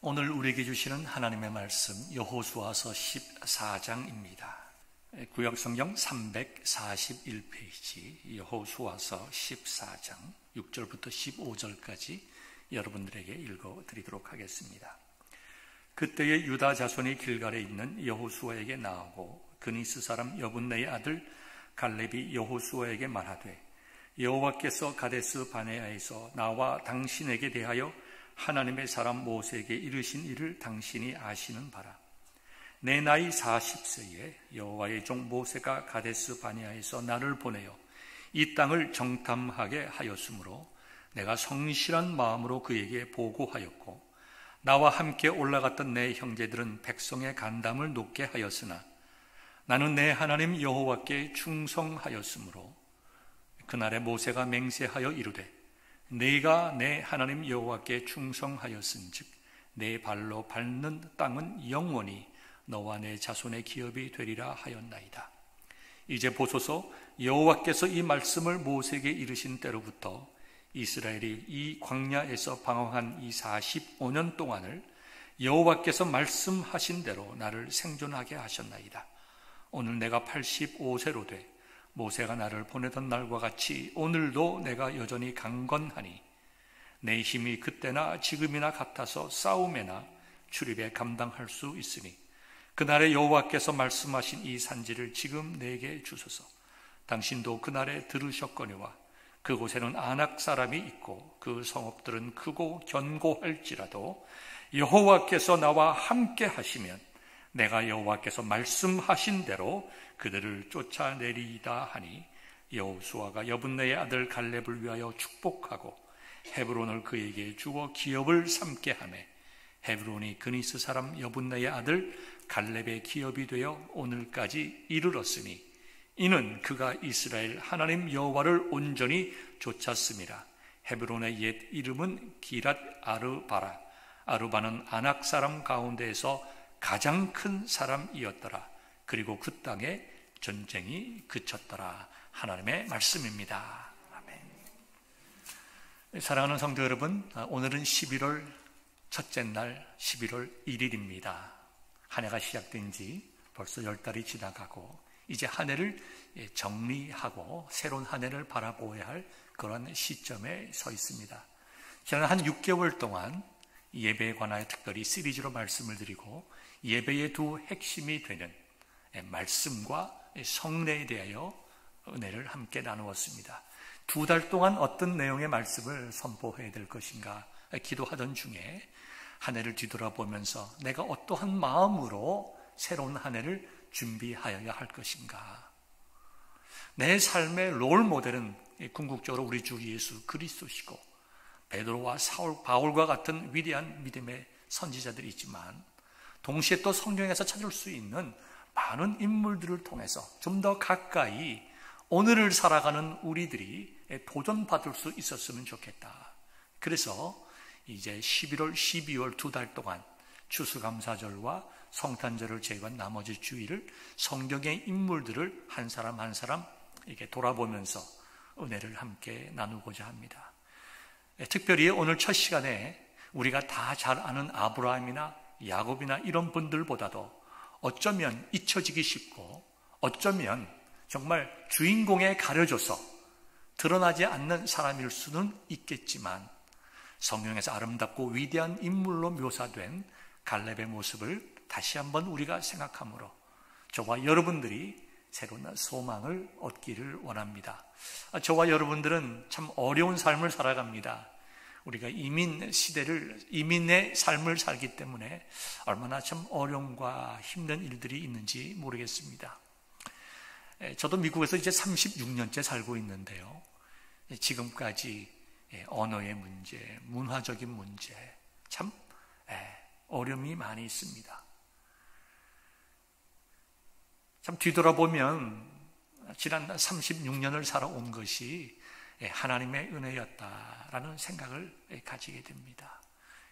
오늘 우리에게 주시는 하나님의 말씀 여호수아서 14장입니다. 구약성경 341페이지 여호수아서 14장 6절부터 15절까지 여러분들에게 읽어드리도록 하겠습니다. 그때에 유다 자손이 길갈에 있는 여호수아에게 나오고 그니스 사람 여분네의 아들 갈렙이 여호수아에게 말하되 여호와께서 가데스 바네아에서 나와 당신에게 대하여 하나님의 사람 모세에게 이르신 일을 당신이 아시는 바라. 내 나이 40세에 여호와의 종 모세가 가데스 바네아에서 나를 보내어 이 땅을 정탐하게 하였으므로 내가 성실한 마음으로 그에게 보고하였고 나와 함께 올라갔던 내 형제들은 백성의 간담을 높게 하였으나 나는 내 하나님 여호와께 충성하였으므로 그날에 모세가 맹세하여 이르되 네가 내 하나님 여호와께 충성하였은즉 내 발로 밟는 땅은 영원히 너와 내 자손의 기업이 되리라 하였나이다. 이제 보소서, 여호와께서 이 말씀을 모세에게 이르신 때로부터 이스라엘이 이 광야에서 방황한 이 45년 동안을 여호와께서 말씀하신 대로 나를 생존하게 하셨나이다. 오늘 내가 85세로 돼 모세가 나를 보내던 날과 같이 오늘도 내가 여전히 강건하니 내 힘이 그때나 지금이나 같아서 싸움에나 출입에 감당할 수 있으니 그날에 여호와께서 말씀하신 이 산지를 지금 내게 주소서. 당신도 그날에 들으셨거니와 그곳에는 아낙 사람이 있고 그 성읍들은 크고 견고할지라도 여호와께서 나와 함께 하시면 내가 여호와께서 말씀하신 대로 그들을 쫓아내리이다 하니 여호수아가 여분네의 아들 갈렙을 위하여 축복하고 헤브론을 그에게 주어 기업을 삼게 하매 헤브론이 그니스 사람 여분네의 아들 갈렙의 기업이 되어 오늘까지 이르렀으니 이는 그가 이스라엘 하나님 여호와를 온전히 쫓았음이라. 헤브론의 옛 이름은 기랏 아르바라. 아르바는 아낙 사람 가운데에서 가장 큰 사람이었더라. 그리고 그 땅에 전쟁이 그쳤더라. 하나님의 말씀입니다. 아멘. 사랑하는 성도 여러분, 오늘은 11월 첫째 날 11월 1일입니다. 한 해가 시작된 지 벌써 10달이 지나가고 이제 한 해를 정리하고 새로운 한 해를 바라보아야 할 그런 시점에 서 있습니다. 저는 한 6개월 동안 예배에 관하여 특별히 시리즈로 말씀을 드리고 예배의 두 핵심이 되는 말씀과 성례에 대하여 은혜를 함께 나누었습니다. 2달 동안 어떤 내용의 말씀을 선포해야 될 것인가 기도하던 중에 한 해를 뒤돌아보면서 내가 어떠한 마음으로 새로운 한 해를 준비하여야 할 것인가. 내 삶의 롤 모델은 궁극적으로 우리 주 예수 그리스도시고 베드로와 사울, 바울과 같은 위대한 믿음의 선지자들이 있지만 동시에 또 성경에서 찾을 수 있는 많은 인물들을 통해서 좀 더 가까이 오늘을 살아가는 우리들이 도전받을 수 있었으면 좋겠다. 그래서 이제 11월, 12월 2달 동안 추수감사절과 성탄절을 제외한 나머지 주일을 성경의 인물들을 한 사람 한 사람 이렇게 돌아보면서 은혜를 함께 나누고자 합니다. 특별히 오늘 첫 시간에 우리가 다 잘 아는 아브라함이나 야곱이나 이런 분들보다도 어쩌면 잊혀지기 쉽고 어쩌면 정말 주인공에 가려져서 드러나지 않는 사람일 수는 있겠지만 성경에서 아름답고 위대한 인물로 묘사된 갈렙의 모습을 다시 한번 우리가 생각하므로 저와 여러분들이 새로운 소망을 얻기를 원합니다. 저와 여러분들은 참 어려운 삶을 살아갑니다. 우리가 이민의 삶을 살기 때문에 얼마나 참 어려움과 힘든 일들이 있는지 모르겠습니다. 저도 미국에서 이제 36년째 살고 있는데요. 지금까지 언어의 문제, 문화적인 문제, 참 어려움이 많이 있습니다. 참 뒤돌아보면 지난 36년을 살아온 것이 하나님의 은혜였다라는 생각을 가지게 됩니다.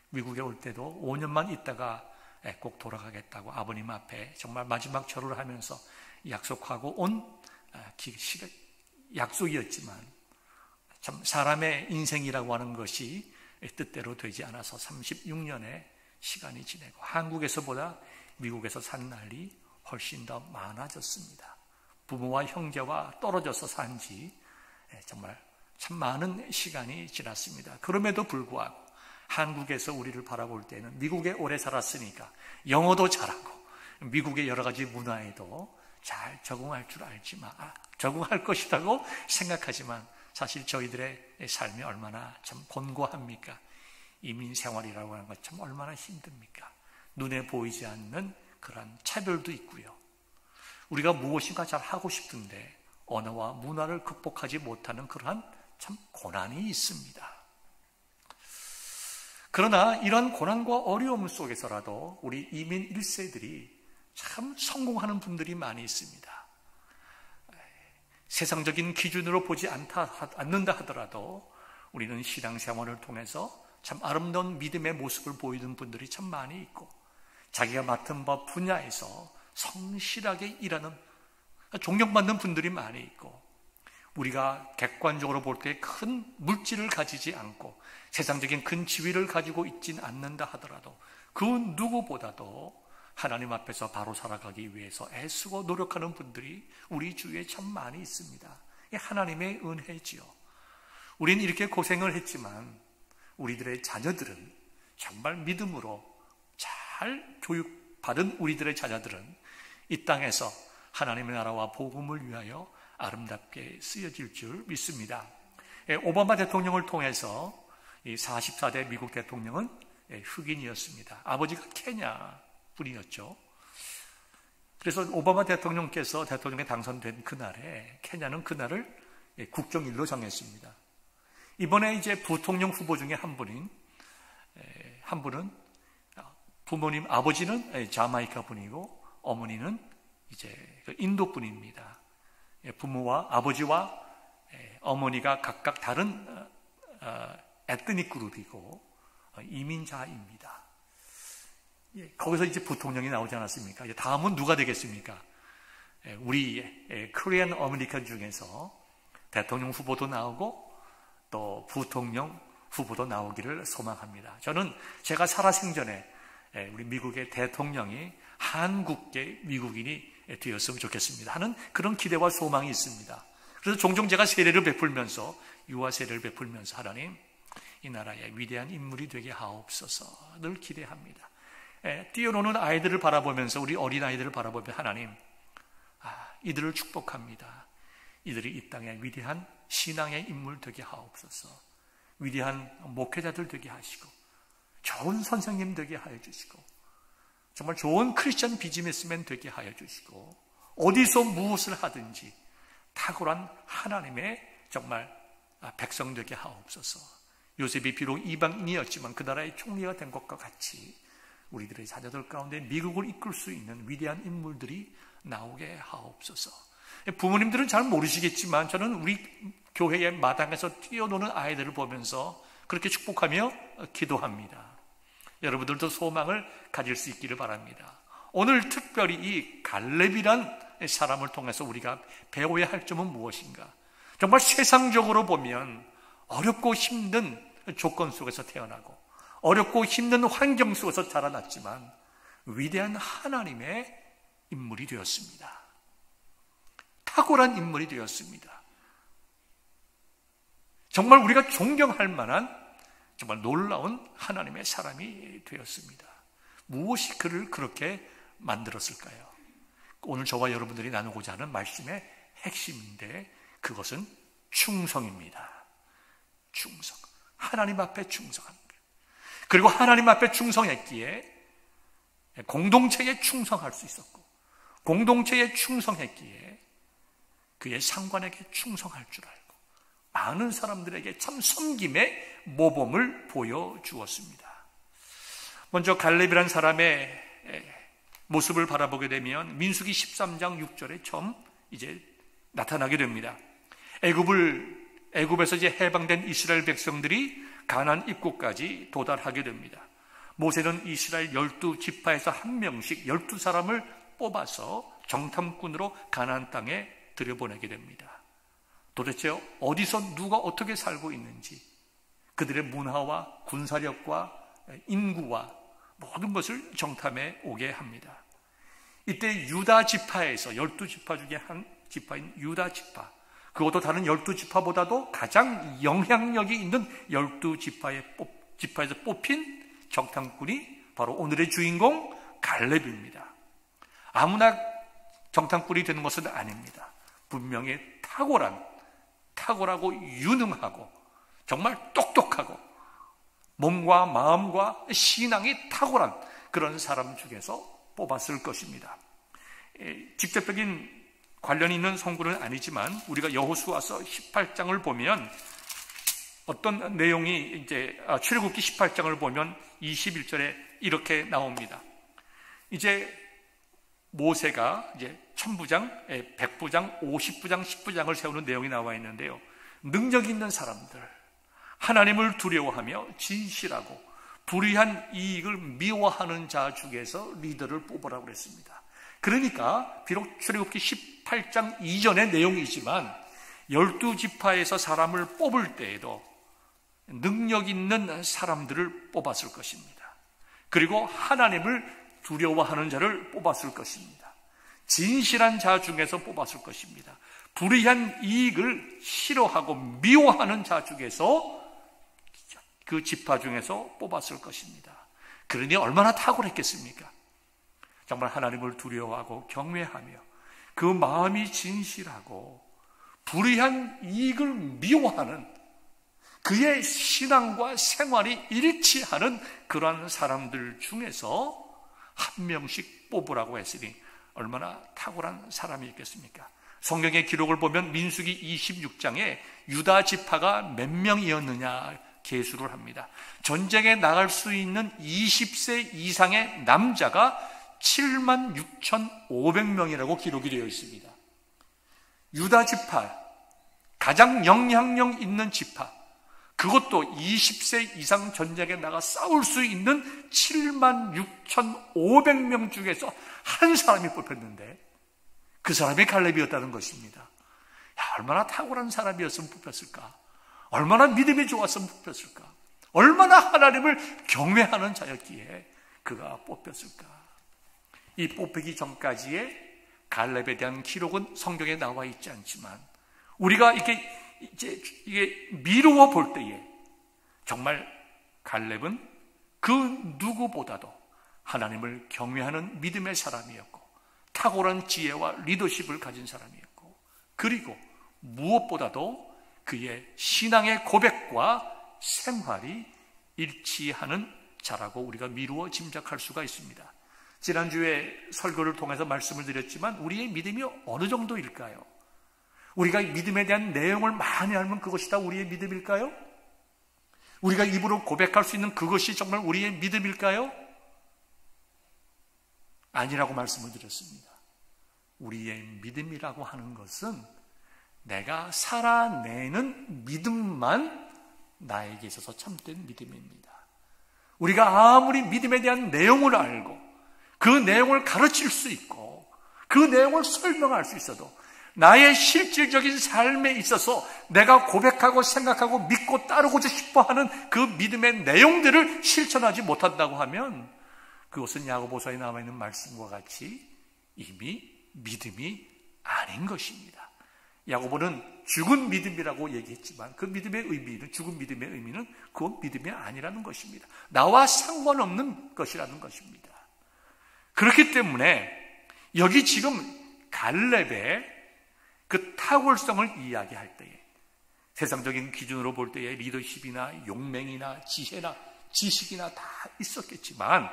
미국에 올 때도 5년만 있다가 꼭 돌아가겠다고 아버님 앞에 정말 마지막 절을 하면서 약속하고 온 약속이었지만 참 사람의 인생이라고 하는 것이 뜻대로 되지 않아서 36년에 시간이 지내고 한국에서보다 미국에서 사는 날이 훨씬 더 많아졌습니다. 부모와 형제와 떨어져서 산 지 정말 참 많은 시간이 지났습니다. 그럼에도 불구하고 한국에서 우리를 바라볼 때는 미국에 오래 살았으니까 영어도 잘하고 미국의 여러 가지 문화에도 잘 적응할 줄 알지만 적응할 것이라고 생각하지만 사실 저희들의 삶이 얼마나 참 곤고합니까? 이민 생활이라고 하는 것 참 얼마나 힘듭니까? 눈에 보이지 않는 그런 차별도 있고요. 우리가 무엇인가 잘 하고 싶은데 언어와 문화를 극복하지 못하는 그러한 참 고난이 있습니다. 그러나 이런 고난과 어려움 속에서라도 우리 이민 1세들이 참 성공하는 분들이 많이 있습니다. 세상적인 기준으로 보지 않는다 하더라도 우리는 신앙생활을 통해서 참 아름다운 믿음의 모습을 보이는 분들이 참 많이 있고 자기가 맡은 바 분야에서 성실하게 일하는 존경받는 분들이 많이 있고 우리가 객관적으로 볼 때 큰 물질을 가지지 않고 세상적인 큰 지위를 가지고 있진 않는다 하더라도 그 누구보다도 하나님 앞에서 바로 살아가기 위해서 애쓰고 노력하는 분들이 우리 주위에 참 많이 있습니다. 이게 하나님의 은혜지요. 우리는 이렇게 고생을 했지만 우리들의 자녀들은 정말 믿음으로 잘 교육받은 우리들의 자녀들은 이 땅에서 하나님의 나라와 복음을 위하여 아름답게 쓰여질 줄 믿습니다. 오바마 대통령을 통해서 이 44대 미국 대통령은 흑인이었습니다. 아버지가 케냐 분이었죠. 그래서 오바마 대통령께서 대통령에 당선된 그날에 케냐는 그날을 국정일로 정했습니다. 이번에 이제 부통령 후보 중에 한 분은 부모님 아버지는 자마이카 분이고 어머니는 이제 인도 분입니다. 부모와 아버지와 어머니가 각각 다른 에트닉 그룹이고 이민자입니다. 거기서 이제 부통령이 나오지 않았습니까? 이제 다음은 누가 되겠습니까? 우리 코리안 어메리칸 중에서 대통령 후보도 나오고 또 부통령 후보도 나오기를 소망합니다. 저는 제가 살아생전에 우리 미국의 대통령이 한국계 미국인이 되었으면 좋겠습니다 하는 그런 기대와 소망이 있습니다. 그래서 종종 제가 세례를 베풀면서 유아 세례를 베풀면서 하나님 이 나라의 위대한 인물이 되게 하옵소서 늘 기대합니다. 뛰어노는 아이들을 바라보면서 우리 어린아이들을 바라보며 하나님 이들을 축복합니다. 이들이 이 땅에 위대한 신앙의 인물 되게 하옵소서. 위대한 목회자들 되게 하시고 좋은 선생님 되게 하여 주시고 정말 좋은 크리스천 비즈니스맨 되게 하여 주시고 어디서 무엇을 하든지 탁월한 하나님의 정말 백성 되게 하옵소서. 요셉이 비록 이방인이었지만 그 나라의 총리가 된 것과 같이 우리들의 자녀들 가운데 미국을 이끌 수 있는 위대한 인물들이 나오게 하옵소서. 부모님들은 잘 모르시겠지만 저는 우리 교회의 마당에서 뛰어노는 아이들을 보면서 그렇게 축복하며 기도합니다. 여러분들도 소망을 가질 수 있기를 바랍니다. 오늘 특별히 이 갈렙이란 사람을 통해서 우리가 배워야 할 점은 무엇인가? 정말 세상적으로 보면 어렵고 힘든 조건 속에서 태어나고 어렵고 힘든 환경 속에서 자라났지만 위대한 하나님의 인물이 되었습니다. 탁월한 인물이 되었습니다. 정말 우리가 존경할 만한 정말 놀라운 하나님의 사람이 되었습니다. 무엇이 그를 그렇게 만들었을까요? 오늘 저와 여러분들이 나누고자 하는 말씀의 핵심인데 그것은 충성입니다. 충성. 하나님 앞에 충성한 것. 그리고 하나님 앞에 충성했기에 공동체에 충성할 수 있었고 공동체에 충성했기에 그의 상관에게 충성할 줄 알고 많은 사람들에게 참 섬김의 모범을 보여주었습니다. 먼저 갈렙이라는 사람의 모습을 바라보게 되면 민수기 13장 6절에 처음 이제 나타나게 됩니다. 애굽에서 이제 해방된 이스라엘 백성들이 가나안 입구까지 도달하게 됩니다. 모세는 이스라엘 12지파에서 한 명씩 12사람을 뽑아서 정탐꾼으로 가나안 땅에 들여보내게 됩니다. 도대체 어디서 누가 어떻게 살고 있는지 그들의 문화와 군사력과 인구와 모든 것을 정탐해 오게 합니다. 이때 유다 지파에서 12지파 중에 한 지파인 유다 지파, 그것도 다른 12지파보다도 가장 영향력이 있는 12지파에서 뽑힌 정탐꾼이 바로 오늘의 주인공 갈렙입니다. 아무나 정탐꾼이 되는 것은 아닙니다. 분명히 탁월하고 유능하고 정말 똑똑하고 몸과 마음과 신앙이 탁월한 그런 사람 중에서 뽑았을 것입니다. 직접적인 관련이 있는 성구는 아니지만 우리가 여호수아서 18장을 보면 어떤 내용이 이제 출애굽기 18장을 보면 21절에 이렇게 나옵니다. 이제 모세가 이제 1000부장, 100부장, 50부장, 10부장을 세우는 내용이 나와 있는데요. 능력 있는 사람들, 하나님을 두려워하며 진실하고 불의한 이익을 미워하는 자 중에서 리더를 뽑으라고 그랬습니다. 그러니까 비록 출애굽기 18장 이전의 내용이지만 12지파에서 사람을 뽑을 때에도 능력 있는 사람들을 뽑았을 것입니다. 그리고 하나님을 두려워하는 자를 뽑았을 것입니다. 진실한 자 중에서 뽑았을 것입니다. 불의한 이익을 싫어하고 미워하는 자 중에서 그 지파 중에서 뽑았을 것입니다. 그러니 얼마나 탁월했겠습니까? 정말 하나님을 두려워하고 경외하며 그 마음이 진실하고 불의한 이익을 미워하는 그의 신앙과 생활이 일치하는 그러한 사람들 중에서 한 명씩 뽑으라고 했으니 얼마나 탁월한 사람이 있겠습니까? 성경의 기록을 보면 민수기 26장에 유다 지파가 몇 명이었느냐 계수를 합니다. 전쟁에 나갈 수 있는 20세 이상의 남자가 76,500명이라고 기록이 되어 있습니다. 유다 지파, 가장 영향력 있는 지파, 그것도 20세 이상 전쟁에 나가 싸울 수 있는 76,500명 중에서 한 사람이 뽑혔는데 그 사람이 갈렙이었다는 것입니다. 야, 얼마나 탁월한 사람이었으면 뽑혔을까? 얼마나 믿음이 좋았으면 뽑혔을까? 얼마나 하나님을 경외하는 자였기에 그가 뽑혔을까? 이 뽑히기 전까지의 갈렙에 대한 기록은 성경에 나와 있지 않지만 우리가 이게 미루어 볼 때에 정말 갈렙은 그 누구보다도 하나님을 경외하는 믿음의 사람이었고 탁월한 지혜와 리더십을 가진 사람이었고 그리고 무엇보다도 그의 신앙의 고백과 생활이 일치하는 자라고 우리가 미루어 짐작할 수가 있습니다. 지난주에 설교를 통해서 말씀을 드렸지만 우리의 믿음이 어느 정도일까요? 우리가 믿음에 대한 내용을 많이 알면 그것이 다 우리의 믿음일까요? 우리가 입으로 고백할 수 있는 그것이 정말 우리의 믿음일까요? 아니라고 말씀을 드렸습니다. 우리의 믿음이라고 하는 것은 내가 살아내는 믿음만 나에게 있어서 참된 믿음입니다. 우리가 아무리 믿음에 대한 내용을 알고 그 내용을 가르칠 수 있고 그 내용을 설명할 수 있어도 나의 실질적인 삶에 있어서 내가 고백하고 생각하고 믿고 따르고자 싶어하는 그 믿음의 내용들을 실천하지 못한다고 하면 그것은 야고보서에 나와 있는 말씀과 같이 이미 믿음이 아닌 것입니다. 야고보는 죽은 믿음이라고 얘기했지만 그 믿음의 의미는 죽은 믿음의 의미는 그건 믿음이 아니라는 것입니다. 나와 상관없는 것이라는 것입니다. 그렇기 때문에 여기 지금 갈렙의 그 탁월성을 이야기할 때에 세상적인 기준으로 볼 때에 리더십이나 용맹이나 지혜나 지식이나 다 있었겠지만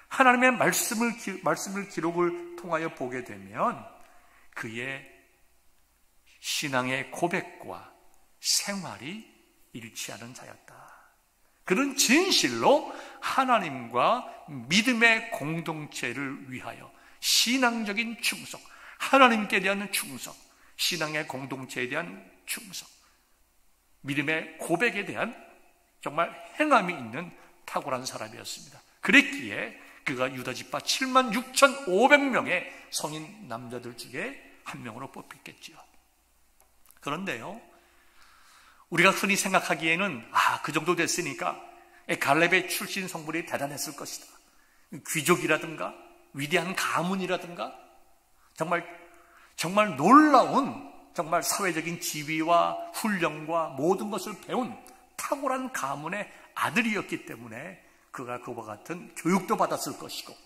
하나님의 말씀을 기록을 통하여 보게 되면 그의 신앙의 고백과 생활이 일치하는 자였다. 그런 진실로 하나님과 믿음의 공동체를 위하여 신앙적인 충성, 하나님께 대한 충성, 신앙의 공동체에 대한 충성, 믿음의 고백에 대한 정말 행함이 있는 탁월한 사람이었습니다. 그랬기에 그가 유다지파 76,500명의 성인 남자들 중에 한 명으로 뽑혔겠지요. 그런데요, 우리가 흔히 생각하기에는 그 정도 됐으니까 갈렙의 출신 성분이 대단했을 것이다. 귀족이라든가 위대한 가문이라든가 정말 놀라운 정말 사회적인 지위와 훈련과 모든 것을 배운 탁월한 가문의 아들이었기 때문에 그가 그와 같은 교육도 받았을 것이고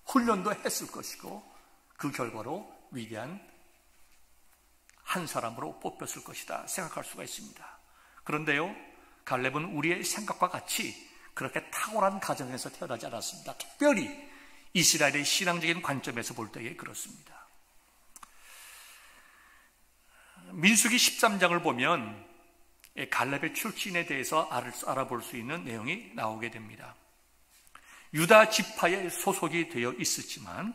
훈련도 했을 것이고 그 결과로 위대한 한 사람으로 뽑혔을 것이다 생각할 수가 있습니다. 그런데요, 갈렙은 우리의 생각과 같이 그렇게 탁월한 가정에서 태어나지 않았습니다. 특별히 이스라엘의 신앙적인 관점에서 볼 때에 그렇습니다. 민수기 13장을 보면 갈렙의 출신에 대해서 알아볼 수 있는 내용이 나오게 됩니다. 유다 지파에 소속이 되어 있었지만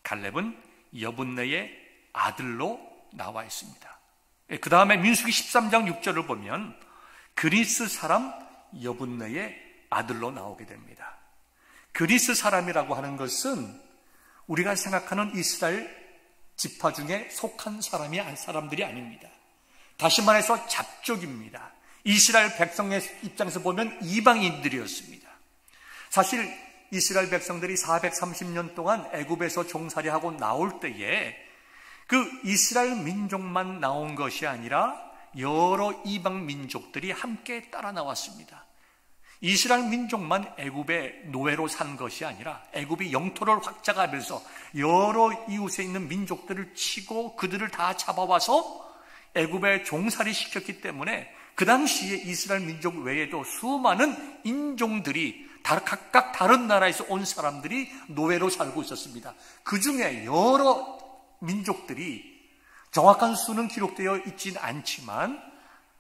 갈렙은 여분네의 아들로 나와 있습니다. 그 다음에 민수기 13장 6절을 보면 그리스 사람 여분네의 아들로 나오게 됩니다. 그리스 사람이라고 하는 것은 우리가 생각하는 이스라엘 지파 중에 속한 사람들이 아닙니다. 다시 말해서 잡족입니다. 이스라엘 백성의 입장에서 보면 이방인들이었습니다. 사실 이스라엘 백성들이 430년 동안 애굽에서 종살이하고 나올 때에 그 이스라엘 민족만 나온 것이 아니라 여러 이방 민족들이 함께 따라 나왔습니다. 이스라엘 민족만 애굽의 노예로 산 것이 아니라 애굽이 영토를 확장하면서 여러 이웃에 있는 민족들을 치고 그들을 다 잡아와서 애굽에 종살이 시켰기 때문에 그 당시에 이스라엘 민족 외에도 수많은 인종들이 각각 다른 나라에서 온 사람들이 노예로 살고 있었습니다. 그 중에 여러 민족들이 정확한 수는 기록되어 있진 않지만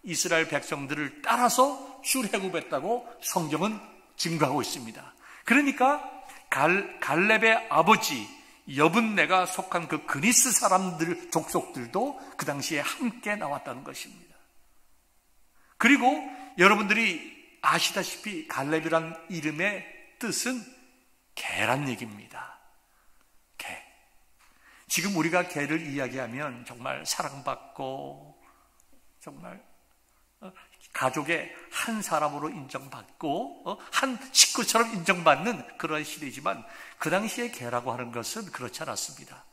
이스라엘 백성들을 따라서 출애굽했다고 성경은 증거하고 있습니다. 그러니까 갈렙의 아버지 여분네가 속한 그 그리스 사람들 족속들도 그 당시에 함께 나왔다는 것입니다. 그리고 여러분들이 아시다시피 갈렙이란 이름의 뜻은 개란 얘기입니다. 개. 지금 우리가 개를 이야기하면 정말 사랑받고 정말 가족의 한 사람으로 인정받고 한 식구처럼 인정받는 그런 시대지만 그 당시에 개라고 하는 것은 그렇지 않았습니다.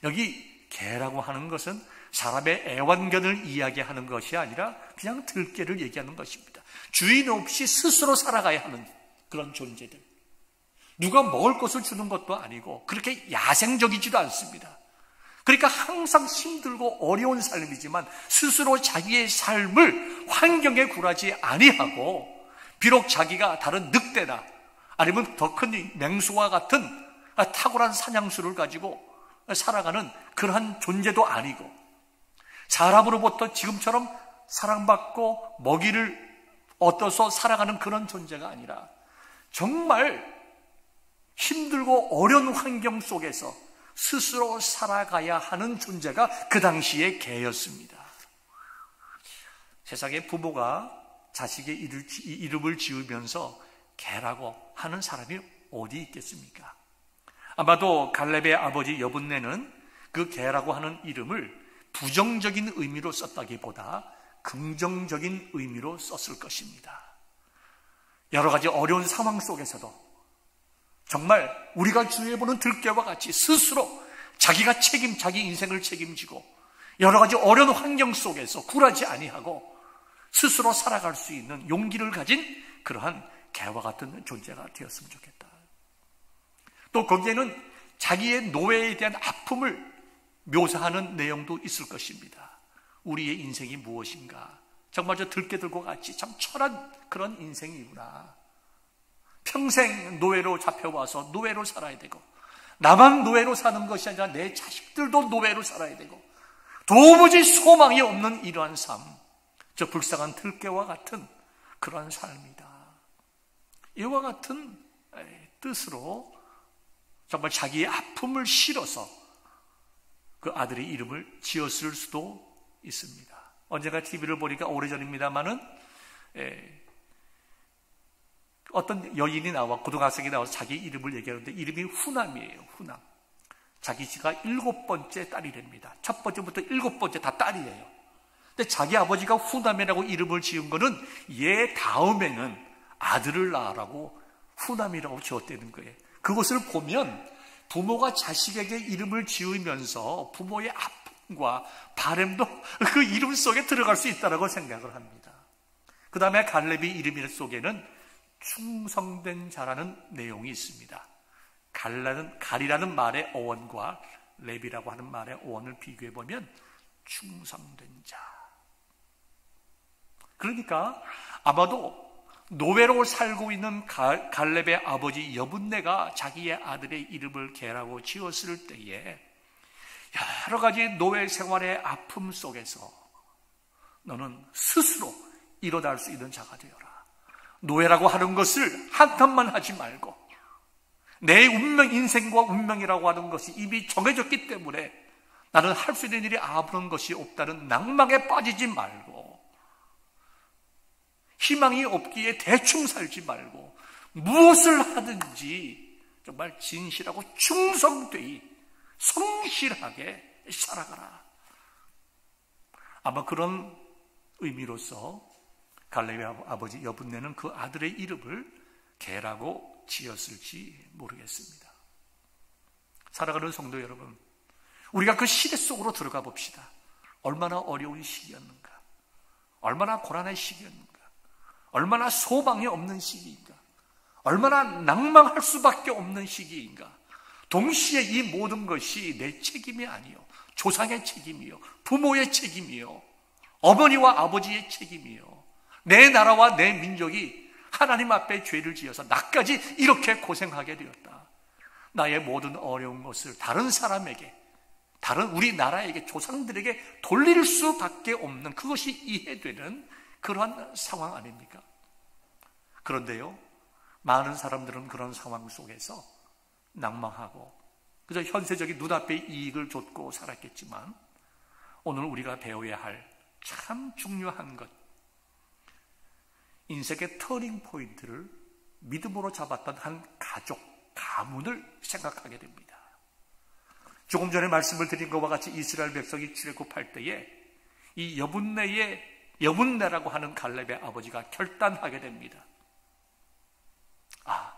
여기 개라고 하는 것은 사람의 애완견을 이야기하는 것이 아니라 그냥 들개를 얘기하는 것입니다. 주인 없이 스스로 살아가야 하는 그런 존재들. 누가 먹을 것을 주는 것도 아니고 그렇게 야생적이지도 않습니다. 그러니까 항상 힘들고 어려운 삶이지만 스스로 자기의 삶을 환경에 굴하지 아니하고 비록 자기가 다른 늑대나 아니면 더 큰 맹수와 같은 탁월한 사냥수를 가지고 살아가는 그러한 존재도 아니고 사람으로부터 지금처럼 사랑받고 먹이를 얻어서 살아가는 그런 존재가 아니라 정말 힘들고 어려운 환경 속에서 스스로 살아가야 하는 존재가 그 당시의 개였습니다. 세상에 부모가 자식의 이름을 지으면서 개라고 하는 사람이 어디 있겠습니까? 아마도 갈렙의 아버지 여분네는 그 개라고 하는 이름을 부정적인 의미로 썼다기보다 긍정적인 의미로 썼을 것입니다. 여러 가지 어려운 상황 속에서도 정말 우리가 주위에 보는 들깨와 같이 스스로 자기 인생을 책임지고 여러 가지 어려운 환경 속에서 굴하지 아니하고 스스로 살아갈 수 있는 용기를 가진 그러한 개와 같은 존재가 되었으면 좋겠다. 또 거기에는 자기의 노예에 대한 아픔을 묘사하는 내용도 있을 것입니다. 우리의 인생이 무엇인가? 정말 저 들깨들과 같이 참 철한 그런 인생이구나. 평생 노예로 잡혀와서 노예로 살아야 되고 나만 노예로 사는 것이 아니라 내 자식들도 노예로 살아야 되고 도무지 소망이 없는 이러한 삶, 저 불쌍한 들깨와 같은 그러한 삶이다. 이와 같은 뜻으로 정말 자기의 아픔을 실어서 그 아들의 이름을 지었을 수도 있습니다. 언젠가 TV를 보니까 오래전입니다마는 어떤 여인이 나와 고등학생이 나와서 자기 이름을 얘기하는데 이름이 후남이에요. 후남. 자기 지가 7번째 딸이랍니다. 첫 번째부터 7번째 다 딸이에요. 근데 자기 아버지가 후남이라고 이름을 지은 거는 얘 다음에는 아들을 낳으라고 후남이라고 지었다는 거예요. 그것을 보면 부모가 자식에게 이름을 지으면서 부모의 아픔과 바램도 그 이름 속에 들어갈 수 있다고 생각을 합니다. 그 다음에 갈렙이 이름 속에는 충성된 자라는 내용이 있습니다. 갈이라는 말의 어원과 렙이라고 하는 말의 어원을 비교해 보면 충성된 자. 그러니까 아마도 노예로 살고 있는 갈렙의 아버지 여분네가 자기의 아들의 이름을 게라고 지었을 때에 여러 가지 노예 생활의 아픔 속에서 너는 스스로 일어날 수 있는 자가 되어라. 노예라고 하는 것을 한탄만 하지 말고 내 운명, 인생과 운명이라고 하는 것이 이미 정해졌기 때문에 나는 할 수 있는 일이 아무런 것이 없다는 낭망에 빠지지 말고 희망이 없기에 대충 살지 말고 무엇을 하든지 정말 진실하고 충성되이 성실하게 살아가라. 아마 그런 의미로서 갈렙의 아버지 여분네는 그 아들의 이름을 게라고 지었을지 모르겠습니다. 살아가는 성도 여러분, 우리가 그 시대 속으로 들어가 봅시다. 얼마나 어려운 시기였는가, 얼마나 고난의 시기였는가, 얼마나 소망이 없는 시기인가, 얼마나 낭망할 수밖에 없는 시기인가. 동시에 이 모든 것이 내 책임이 아니요, 조상의 책임이요, 부모의 책임이요, 어머니와 아버지의 책임이요, 내 나라와 내 민족이 하나님 앞에 죄를 지어서 나까지 이렇게 고생하게 되었다. 나의 모든 어려운 것을 다른 사람에게, 다른 우리나라에게, 조상들에게 돌릴 수밖에 없는, 그것이 이해되는 그러한 상황 아닙니까? 그런데요, 많은 사람들은 그런 상황 속에서 낭망하고 그저 현세적인 눈앞의 이익을 좇고 살았겠지만, 오늘 우리가 배워야 할 참 중요한 것, 인생의 터닝 포인트를 믿음으로 잡았던 한 가족, 가문을 생각하게 됩니다. 조금 전에 말씀을 드린 것과 같이 이스라엘 백성이 출애굽할 때에 이 여분네라고 하는 갈렙의 아버지가 결단하게 됩니다. 아,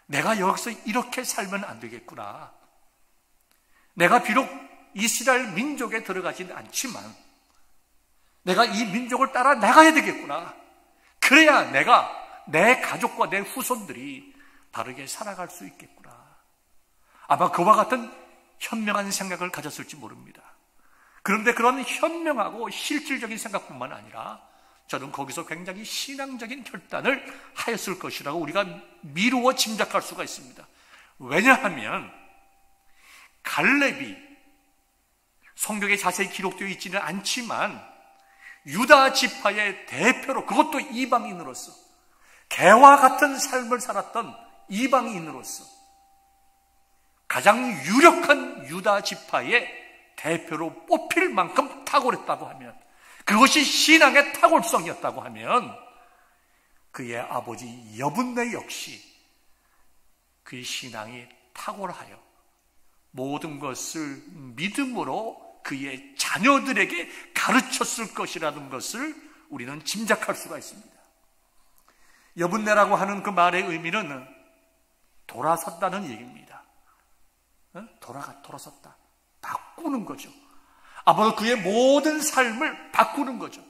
내가 여기서 이렇게 살면 안 되겠구나. 내가 비록 이스라엘 민족에 들어가진 않지만 내가 이 민족을 따라 나가야 되겠구나. 그래야 내가, 내 가족과 내 후손들이 바르게 살아갈 수 있겠구나. 아마 그와 같은 현명한 생각을 가졌을지 모릅니다. 그런데 그런 현명하고 실질적인 생각뿐만 아니라 저는 거기서 굉장히 신앙적인 결단을 하였을 것이라고 우리가 미루어 짐작할 수가 있습니다. 왜냐하면 갈렙이 성경에 자세히 기록되어 있지는 않지만 유다 지파의 대표로, 그것도 이방인으로서, 개와 같은 삶을 살았던 이방인으로서 가장 유력한 유다 지파의 대표로 뽑힐 만큼 탁월했다고 하면, 그것이 신앙의 탁월성이었다고 하면, 그의 아버지 여분네 역시 그의 신앙이 탁월하여 모든 것을 믿음으로 그의 자녀들에게 가르쳤을 것이라는 것을 우리는 짐작할 수가 있습니다. 여분네라고 하는 그 말의 의미는 돌아섰다는 얘기입니다. 돌아섰다. 바꾸는 거죠. 아마도 그의 모든 삶을 바꾸는 거죠.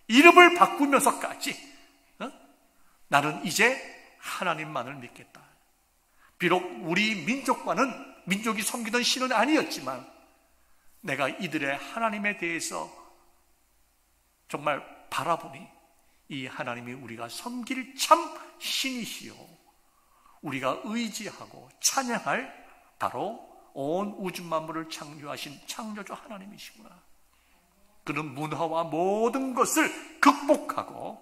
이름을 바꾸면서까지 나는 이제 하나님만을 믿겠다. 비록 우리 민족이 섬기던 신은 아니었지만 내가 이들의 하나님에 대해서 정말 바라보니 이 하나님이 우리가 섬길 참 신이시요, 우리가 의지하고 찬양할 바로 온 우주 만물을 창조하신 창조주 하나님이시구나. 그는 문화와 모든 것을 극복하고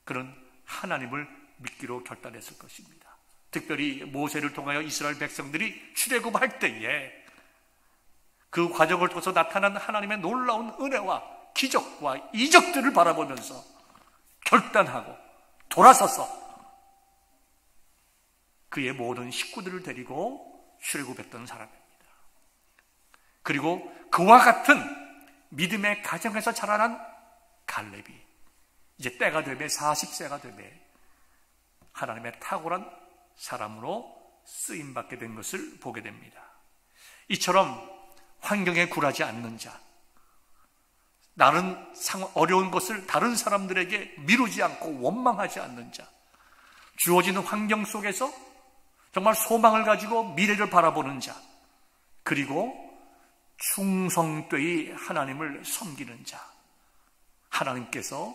그는 하나님을 믿기로 결단했을 것입니다. 특별히 모세를 통하여 이스라엘 백성들이 출애굽할 때에 그 과정을 통해서 나타난 하나님의 놀라운 은혜와 기적과 이적들을 바라보면서 결단하고 돌아서서 그의 모든 식구들을 데리고 출애굽했던 사람입니다. 그리고 그와 같은 믿음의 가정에서 자라난 갈렙이 이제 때가 되매 40세가 되매 하나님의 탁월한 사람으로 쓰임받게 된 것을 보게 됩니다. 이처럼 환경에 굴하지 않는 자, 나는 어려운 것을 다른 사람들에게 미루지 않고 원망하지 않는 자, 주어지는 환경 속에서 정말 소망을 가지고 미래를 바라보는 자, 그리고 충성되이 하나님을 섬기는 자, 하나님께서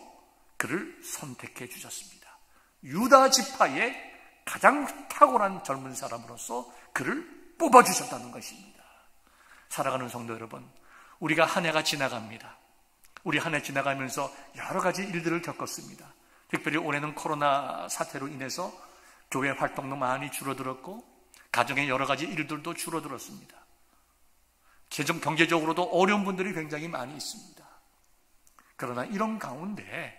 그를 선택해 주셨습니다. 유다 지파의 가장 탁월한 젊은 사람으로서 그를 뽑아주셨다는 것입니다. 사랑하는 성도 여러분, 우리가 한 해가 지나갑니다. 우리 한 해 지나가면서 여러 가지 일들을 겪었습니다. 특별히 올해는 코로나 사태로 인해서 교회 활동도 많이 줄어들었고 가정의 여러 가지 일들도 줄어들었습니다. 경제적으로도 어려운 분들이 굉장히 많이 있습니다. 그러나 이런 가운데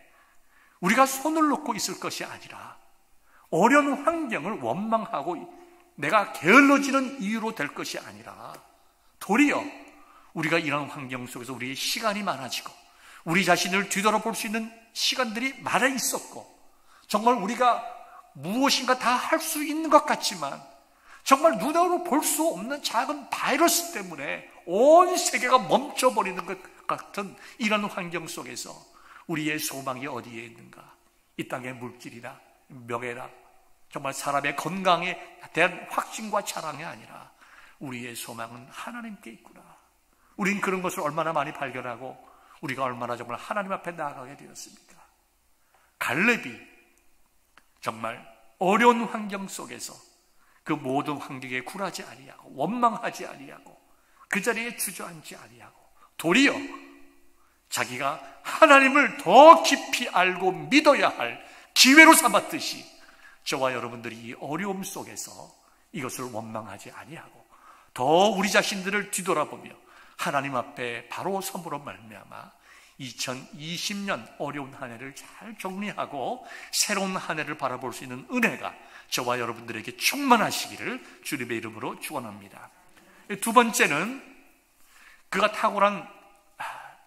우리가 손을 놓고 있을 것이 아니라 어려운 환경을 원망하고 내가 게을러지는 이유로 될 것이 아니라 도리어 우리가 이런 환경 속에서 우리의 시간이 많아지고 우리 자신을 뒤돌아볼 수 있는 시간들이 많아 있었고 정말 우리가 무엇인가 다 할 수 있는 것 같지만 정말 눈으로 볼 수 없는 작은 바이러스 때문에 온 세계가 멈춰버리는 것 같은 이런 환경 속에서 우리의 소망이 어디에 있는가? 이 땅의 물질이나 명예나 정말 사람의 건강에 대한 확신과 자랑이 아니라 우리의 소망은 하나님께 있구나. 우린 그런 것을 얼마나 많이 발견하고 우리가 얼마나 정말 하나님 앞에 나아가게 되었습니까? 갈렙이 정말 어려운 환경 속에서 그 모든 환경에 굴하지 아니하고 원망하지 아니하고 그 자리에 주저앉지 아니하고 도리어 자기가 하나님을 더 깊이 알고 믿어야 할 기회로 삼았듯이 저와 여러분들이 이 어려움 속에서 이것을 원망하지 아니하고 더 우리 자신들을 뒤돌아보며 하나님 앞에 바로 섬으로 말미암아 2020년 어려운 한 해를 잘 정리하고 새로운 한 해를 바라볼 수 있는 은혜가 저와 여러분들에게 충만하시기를 주님의 이름으로 축원합니다. 두 번째는 그가 탁월한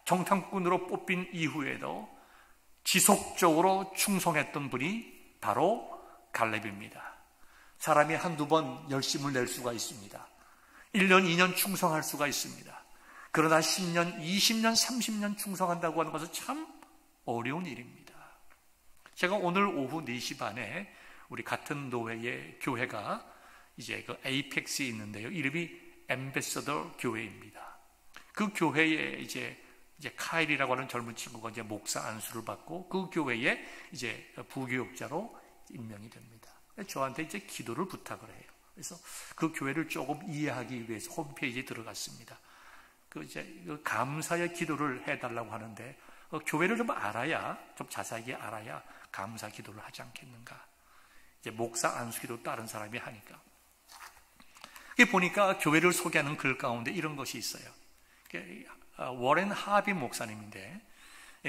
정탐꾼으로 뽑힌 이후에도 지속적으로 충성했던 분이 바로 갈렙입니다. 사람이 한두 번 열심을 낼 수가 있습니다. 1년, 2년 충성할 수가 있습니다. 그러나 10년, 20년, 30년 충성한다고 하는 것은 참 어려운 일입니다. 제가 오늘 오후 4시 반에 우리 같은 노회의 교회가 이제 그 에이펙스에 있는데요. 이름이 앰베서더 교회입니다. 그 교회에 이제 카일이라고 하는 젊은 친구가 이제 목사 안수를 받고 그 교회에 이제 부교육자로 임명이 됩니다. 저한테 이제 기도를 부탁을 해요. 그래서 그 교회를 조금 이해하기 위해서 홈페이지에 들어갔습니다. 그 감사의 기도를 해달라고 하는데 교회를 좀 알아야, 좀 자세하게 알아야 감사 기도를 하지 않겠는가. 이제 목사 안수기도 다른 사람이 하니까. 보니까 교회를 소개하는 글 가운데 이런 것이 있어요. 워렌 하빈 목사님인데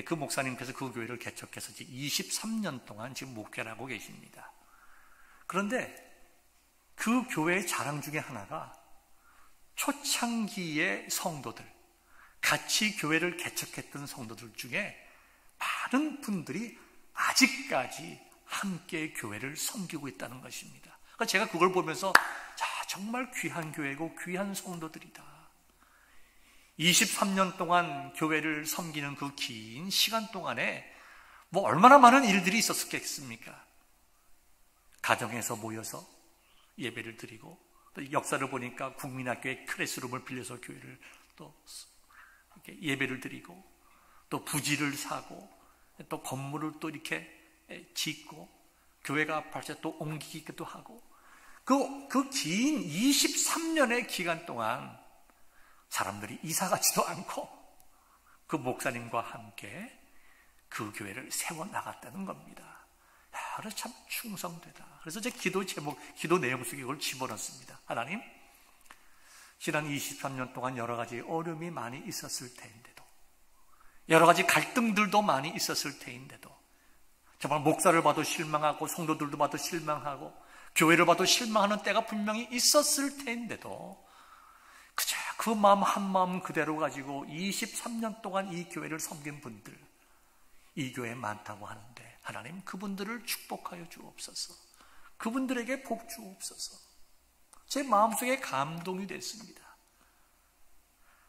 그 목사님께서 그 교회를 개척해서 23년 동안 지금 목회를 하고 계십니다. 그런데 그 교회의 자랑 중에 하나가 초창기의 성도들, 같이 교회를 개척했던 성도들 중에 많은 분들이 아직까지 함께 교회를 섬기고 있다는 것입니다. 그러니까 제가 그걸 보면서 정말 귀한 교회고 귀한 성도들이다. 23년 동안 교회를 섬기는 그 긴 시간 동안에 얼마나 많은 일들이 있었겠습니까? 가정에서 모여서 예배를 드리고 또 역사를 보니까 국민학교의 클래스룸을 빌려서 교회를 또 이렇게 예배를 드리고 또 부지를 사고 또 건물을 또 이렇게 짓고 교회가 발전 또 옮기기도 하고 그 긴 23년의 기간 동안 사람들이 이사가지도 않고 그 목사님과 함께 그 교회를 세워나갔다는 겁니다. 그래서 참 충성되다. 그래서 제 기도 제목, 기도 내용 속에 이걸 집어넣습니다. 하나님, 지난 23년 동안 여러 가지 어려움이 많이 있었을 테인데도, 여러 가지 갈등들도 많이 있었을 테인데도, 정말 목사를 봐도 실망하고 성도들도 봐도 실망하고 교회를 봐도 실망하는 때가 분명히 있었을 테인데도 그저 그 마음 한 마음 그대로 가지고 23년 동안 이 교회를 섬긴 분들, 이 교회에 많다고 하는데 하나님 그분들을 축복하여 주옵소서. 그분들에게 복 주옵소서. 제 마음속에 감동이 됐습니다.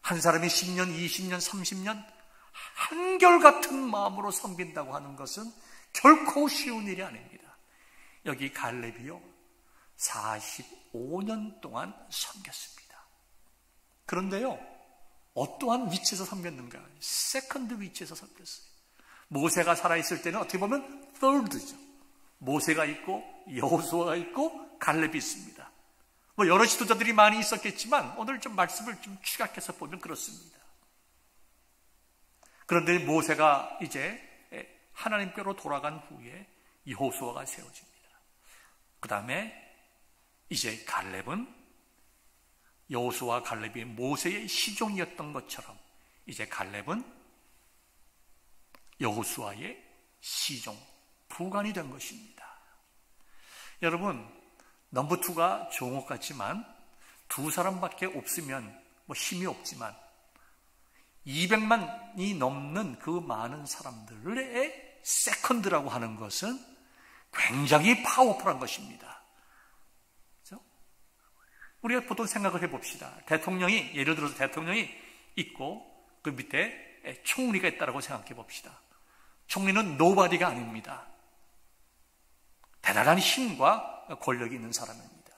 한 사람이 10년, 20년, 30년 한결같은 마음으로 섬긴다고 하는 것은 결코 쉬운 일이 아닙니다. 여기 갈렙이요 45년 동안 섬겼습니다. 그런데요 어떠한 위치에서 섬겼는가? 세컨드 위치에서 섬겼어요. 모세가 살아있을 때는 어떻게 보면 third죠. 모세가 있고 여호수아가 있고 갈렙이 있습니다. 여러 지도자들이 많이 있었겠지만 오늘 좀 말씀을 좀 추각해서 보면 그렇습니다. 그런데 모세가 이제 하나님께로 돌아간 후에 여호수아가 세워집니다. 그 다음에 이제 갈렙은 여호수아 갈렙이 모세의 시종이었던 것처럼 이제 갈렙은 여호수아의 시종, 부관이 된 것입니다. 여러분 넘버 2가 종옥 같지만 두 사람밖에 없으면 힘이 없지만 200만이 넘는 그 많은 사람들의 세컨드라고 하는 것은 굉장히 파워풀한 것입니다. 그렇죠? 우리가 보통 생각을 해봅시다. 대통령이 예를 들어서 대통령이 있고 그 밑에 총리가 있다고 생각해 봅시다. 총리는 노바디가 아닙니다. 대단한 힘과 권력이 있는 사람입니다.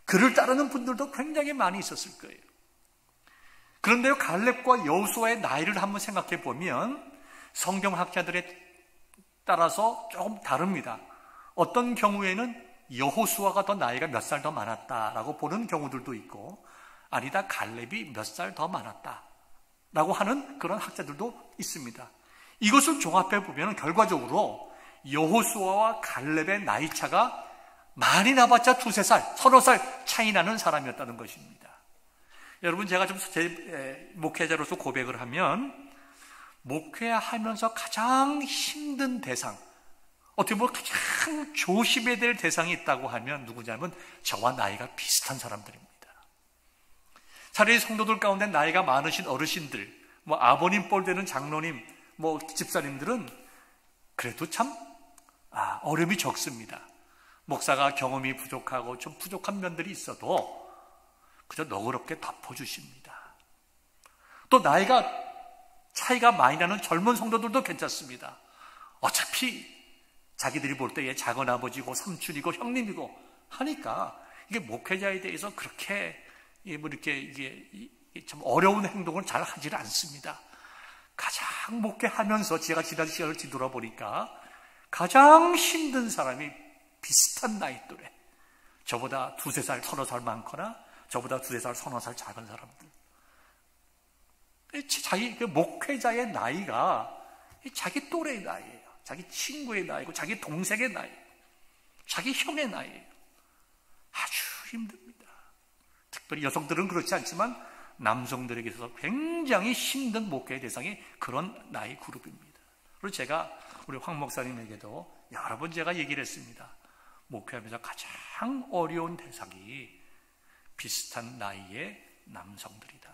그를 따르는 분들도 굉장히 많이 있었을 거예요. 그런데요 갈렙과 여호수아의 나이를 한번 생각해 보면 성경학자들에 따라서 조금 다릅니다. 어떤 경우에는 여호수아가 더 나이가 몇 살 더 많았다라고 보는 경우들도 있고 아니다 갈렙이 몇 살 더 많았다라고 하는 그런 학자들도 있습니다. 이것을 종합해 보면 결과적으로 여호수아와 갈렙의 나이 차가 많이 나봤자 2-3살, 30살 차이 나는 사람이었다는 것입니다. 여러분 제가 좀 제 목회자로서 고백을 하면 목회하면서 가장 힘든 대상, 어떻게 보면 가장 조심해야 될 대상이 있다고 하면 누구냐면 저와 나이가 비슷한 사람들입니다. 차라리 성도들 가운데 나이가 많으신 어르신들, 아버님 뻘 되는 장로님, 집사님들은 그래도 참 어려움이 적습니다. 목사가 경험이 부족하고 좀 부족한 면들이 있어도 그저 너그럽게 덮어주십니다. 또 나이가 차이가 많이 나는 젊은 성도들도 괜찮습니다. 어차피 자기들이 볼 때 작은 아버지고 삼촌이고 형님이고 하니까 이게 목회자에 대해서 그렇게 이게 참 어려운 행동을 잘 하지는 않습니다. 가장 목회하면서 제가 지난 시간을 뒤돌아보니까 가장 힘든 사람이 비슷한 나이 또래, 저보다 2-3살, 30살 많거나 저보다 2-3살, 30살 작은 사람들. 자기 목회자의 나이가 자기 또래의 나이예요. 자기 친구의 나이고 자기 동생의 나이, 자기 형의 나이예요. 아주 힘듭니다. 특별히 여성들은 그렇지 않지만 남성들에게 있어서 굉장히 힘든 목회의 대상이 그런 나이 그룹입니다. 그리고 제가 우리 황 목사님에게도 여러 번 제가 얘기를 했습니다. 목회하면서 가장 어려운 대상이 비슷한 나이의 남성들이다.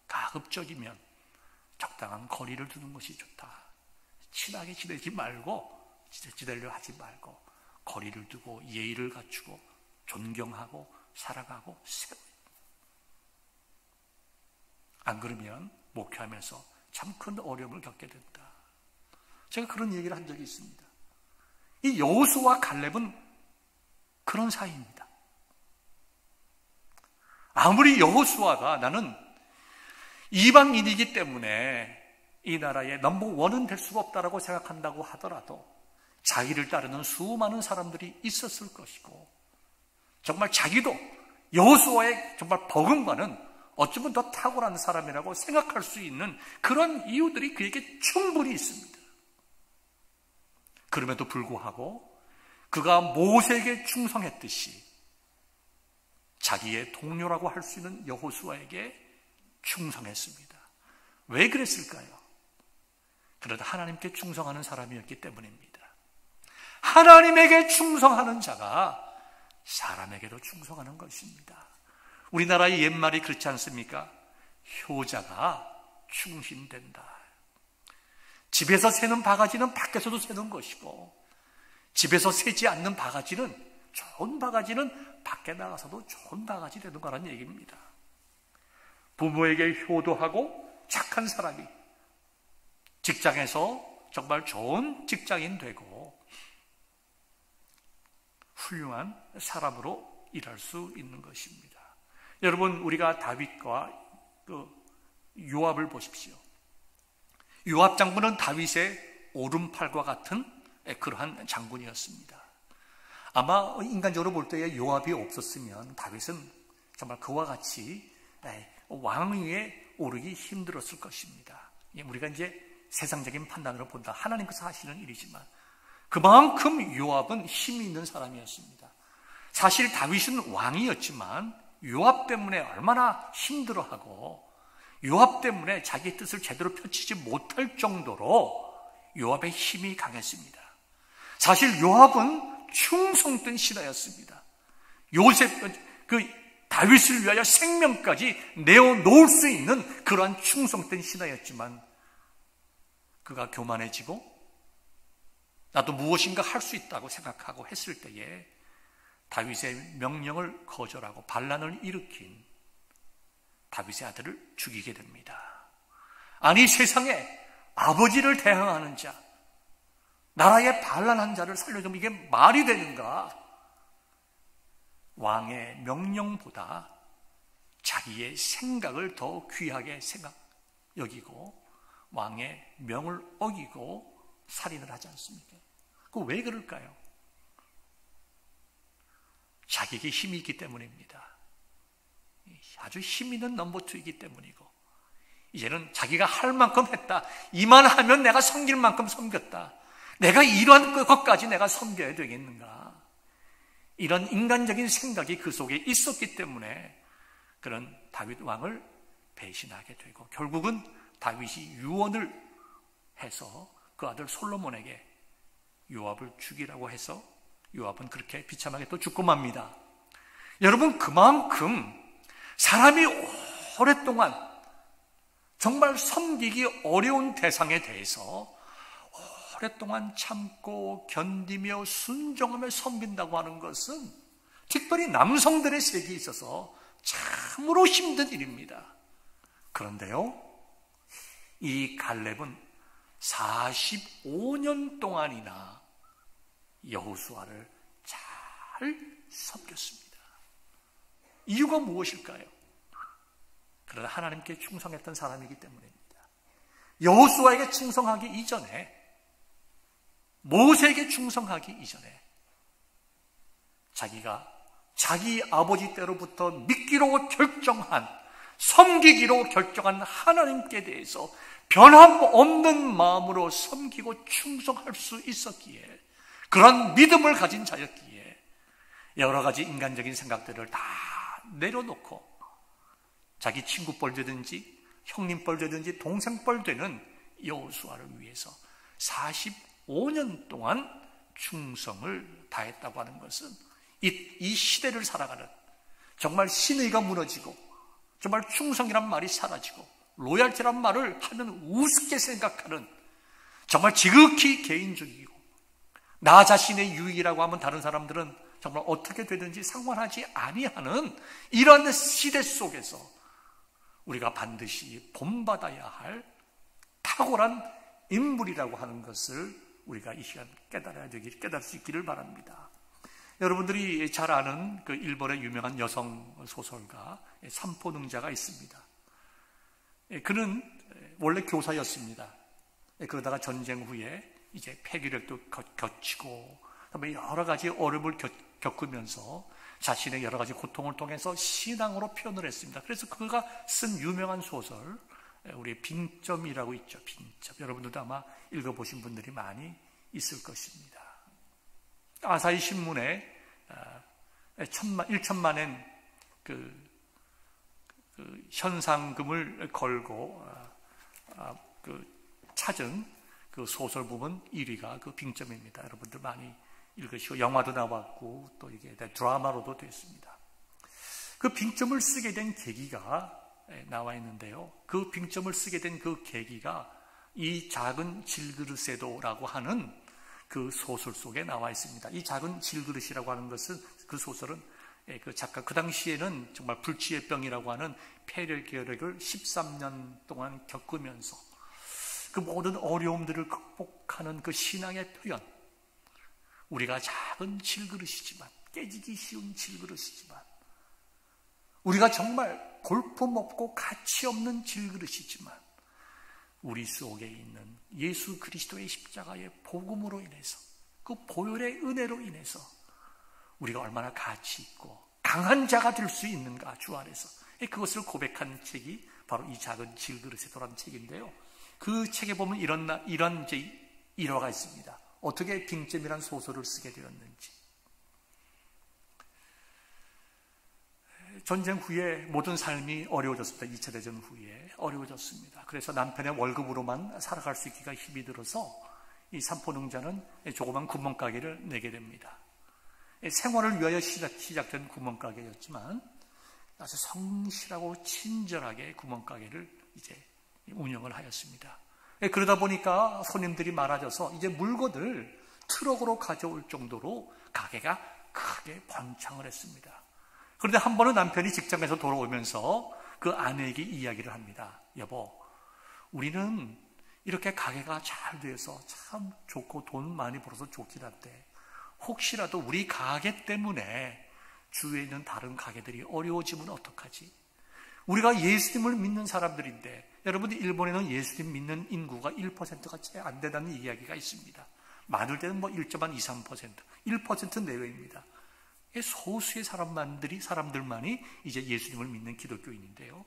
가급적이면 적당한 거리를 두는 것이 좋다. 친하게 지내지 말고, 지내려 하지 말고 거리를 두고 예의를 갖추고 존경하고 살아가고 세워요. 안 그러면 목회하면서 참 큰 어려움을 겪게 된다. 제가 그런 얘기를 한 적이 있습니다. 이 여호수아와 갈렙은 그런 사이입니다. 아무리 여호수아가 나는 이방인이기 때문에 이 나라의 넘버원은 될 수가 없다라고 생각한다고 하더라도 자기를 따르는 수많은 사람들이 있었을 것이고 정말 자기도 여호수아의 정말 버금가는 어쩌면 더 탁월한 사람이라고 생각할 수 있는 그런 이유들이 그에게 충분히 있습니다. 그럼에도 불구하고 그가 모세에게 충성했듯이 자기의 동료라고 할 수 있는 여호수아에게 충성했습니다. 왜 그랬을까요? 그러다 하나님께 충성하는 사람이었기 때문입니다. 하나님에게 충성하는 자가 사람에게도 충성하는 것입니다. 우리나라의 옛말이 그렇지 않습니까? 효자가 충신된다. 집에서 새는 바가지는 밖에서도 새는 것이고 집에서 새지 않는 바가지는 좋은 바가지는 밖에 나가서도 좋은 바가지 되는 거란 얘기입니다. 부모에게 효도하고 착한 사람이 직장에서 정말 좋은 직장인 되고 훌륭한 사람으로 일할 수 있는 것입니다. 여러분, 우리가 다윗과 요압을 보십시오. 요압 장군은 다윗의 오른팔과 같은 그러한 장군이었습니다. 아마 인간적으로 볼 때에 요압이 없었으면 다윗은 정말 그와 같이 왕위에 오르기 힘들었을 것입니다. 우리가 이제 세상적인 판단으로 본다. 하나님께서 하시는 일이지만 그만큼 요압은 힘이 있는 사람이었습니다. 사실 다윗은 왕이었지만 요압 때문에 얼마나 힘들어하고 요압 때문에 자기의 뜻을 제대로 펼치지 못할 정도로 요압의 힘이 강했습니다. 사실 요압은 충성된 신하였습니다. 다윗을 위하여 생명까지 내어놓을 수 있는 그러한 충성된 신하였지만 그가 교만해지고 나도 무엇인가 할 수 있다고 생각하고 했을 때에 다윗의 명령을 거절하고 반란을 일으킨 다윗의 아들을 죽이게 됩니다. 아니, 세상에 아버지를 대항하는 자, 나라의 반란한 자를 살려주면 이게 말이 되는가? 왕의 명령보다 자기의 생각을 더 귀하게 여기고 왕의 명을 어기고 살인을 하지 않습니까? 그 왜 그럴까요? 자기에게 힘이 있기 때문입니다. 아주 힘 있는 넘버2이기 때문이고 이제는 자기가 할 만큼 했다. 이만하면 내가 섬길 만큼 섬겼다. 내가 이러한 것까지 내가 섬겨야 되겠는가? 이런 인간적인 생각이 그 속에 있었기 때문에 그런 다윗 왕을 배신하게 되고 결국은 다윗이 유언을 해서 그 아들 솔로몬에게 요압을 죽이라고 해서 요압은 그렇게 비참하게 또 죽고 맙니다. 여러분, 그만큼 사람이 오랫동안 정말 섬기기 어려운 대상에 대해서 오랫동안 참고 견디며 순종하며 섬긴다고 하는 것은 특별히 남성들의 세계에 있어서 참으로 힘든 일입니다. 그런데요, 이 갈렙은 45년 동안이나 여호수아를 잘 섬겼습니다. 이유가 무엇일까요? 그러나 하나님께 충성했던 사람이기 때문입니다. 여호수아에게 충성하기 이전에, 모세에게 충성하기 이전에 자기가 자기 아버지 때로부터 믿기로 결정한, 섬기기로 결정한 하나님께 대해서 변함없는 마음으로 섬기고 충성할 수 있었기에, 그런 믿음을 가진 자였기에 여러 가지 인간적인 생각들을 다 내려놓고 자기 친구 뻘 되든지 형님 뻘 되든지 동생 뻘 되는 여호수아를 위해서 45년 동안 충성을 다했다고 하는 것은 이 시대를 살아가는, 정말 신의가 무너지고 정말 충성이란 말이 사라지고 로얄티란 말을 하면 우습게 생각하는, 정말 지극히 개인주의이고 나 자신의 유익이라고 하면 다른 사람들은 정말 어떻게 되든지 상관하지 아니하는 이런 시대 속에서 우리가 반드시 본받아야 할 탁월한 인물이라고 하는 것을 우리가 이 시간 깨달을 수 있기를 바랍니다. 여러분들이 잘 아는 그 일본의 유명한 여성 소설가 삼포능자가 있습니다. 그는 원래 교사였습니다. 그러다가 전쟁 후에 이제 폐기력도 겹치고 여러 가지 어려움을 겪으면서 자신의 여러 가지 고통을 통해서 신앙으로 표현을 했습니다. 그래서 그가 쓴 유명한 소설, 우리 빙점이라고 있죠. 빙점. 여러분들도 아마 읽어보신 분들이 많이 있을 것입니다. 아사히 신문에 1천만엔 그 현상금을 걸고 찾은 그 소설 부분 1위가 그 빙점입니다. 여러분들 많이 읽으시고 영화도 나왔고 또 이게 드라마로도 됐습니다. 그 빙점을 쓰게 된 계기가 나와 있는데요. 그 빙점을 쓰게 된 그 계기가 이 작은 질그릇에도라고 하는 그 소설 속에 나와 있습니다. 이 작은 질그릇이라고 하는 것은, 그 소설은 그 작가, 그 당시에는 정말 불치의 병이라고 하는 폐렴계열을 13년 동안 겪으면서 그 모든 어려움들을 극복하는 그 신앙의 표현, 우리가 작은 질그릇이지만, 깨지기 쉬운 질그릇이지만, 우리가 정말 볼품없고 가치 없는 질그릇이지만, 우리 속에 있는 예수 그리스도의 십자가의 복음으로 인해서, 그 보혈의 은혜로 인해서 우리가 얼마나 가치 있고 강한 자가 될 수 있는가, 주 안에서. 그것을 고백한 책이 바로 이 작은 질그릇에 도라는 책인데요. 그 책에 보면 이런 이제 일화가 있습니다. 어떻게 빙점이란 소설을 쓰게 되었는지. 전쟁 후에 모든 삶이 어려워졌습니다. 2차 대전 후에 어려워졌습니다. 그래서 남편의 월급으로만 살아갈 수 있기가 힘이 들어서 이 삼포농자는 조그만 구멍가게를 내게 됩니다. 생활을 위하여 시작된 구멍가게였지만 아주 성실하고 친절하게 구멍가게를 이제 운영을 하였습니다. 그러다 보니까 손님들이 많아져서 이제 물건을 트럭으로 가져올 정도로 가게가 크게 번창을 했습니다. 그런데 한 번은 남편이 직장에서 돌아오면서 그 아내에게 이야기를 합니다. 여보, 우리는 이렇게 가게가 잘 돼서 참 좋고 돈 많이 벌어서 좋긴 한데 혹시라도 우리 가게 때문에 주위에 있는 다른 가게들이 어려워지면 어떡하지? 우리가 예수님을 믿는 사람들인데, 여러분들 일본에는 예수님 믿는 인구가 1%가 채 안 된다는 이야기가 있습니다. 많을 때는 뭐 1.23%, 1% 내외입니다. 소수의 사람들만이 이제 예수님을 믿는 기독교인인데요.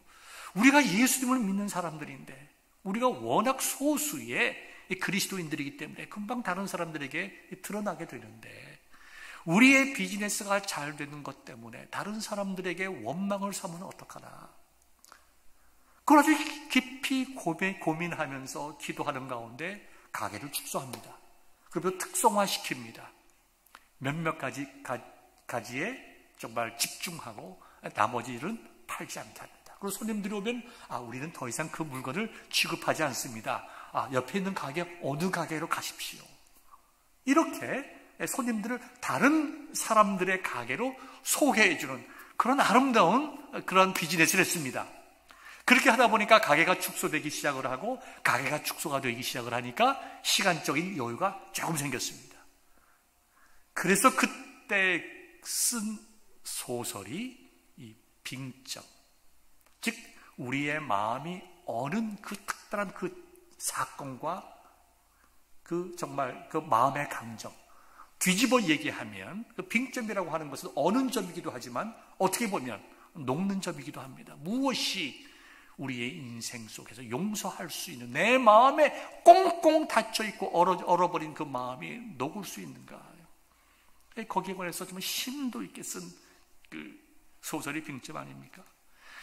우리가 예수님을 믿는 사람들인데, 우리가 워낙 소수의 그리스도인들이기 때문에 금방 다른 사람들에게 드러나게 되는데, 우리의 비즈니스가 잘 되는 것 때문에 다른 사람들에게 원망을 삼으면 어떡하나. 그걸 아주 깊이 고민하면서 기도하는 가운데 가게를 축소합니다. 그리고 특성화시킵니다. 몇몇 가지에 정말 집중하고 나머지는 팔지 않게 합니다. 그리고 손님들이 오면 우리는 더 이상 그 물건을 취급하지 않습니다. 옆에 있는 가게 어느 가게로 가십시오. 이렇게 손님들을 다른 사람들의 가게로 소개해주는 그런 아름다운 그런 비즈니스를 했습니다. 그렇게 하다 보니까 가게가 축소되기 시작을 하고, 가게가 축소가 되기 시작을 하니까 시간적인 여유가 조금 생겼습니다. 그래서 그때 쓴 소설이 이 빙점, 즉 우리의 마음이 어는 그 특별한 그 사건과 그 정말 그 마음의 감정, 뒤집어 얘기하면 그 빙점이라고 하는 것은 어는 점이기도 하지만 어떻게 보면 녹는 점이기도 합니다. 무엇이 우리의 인생 속에서 용서할 수 있는, 내 마음에 꽁꽁 닫혀있고 얼어버린 그 마음이 녹을 수 있는가. 거기에 관해서 좀 심도 있게 쓴 그 소설이 빙점 아닙니까?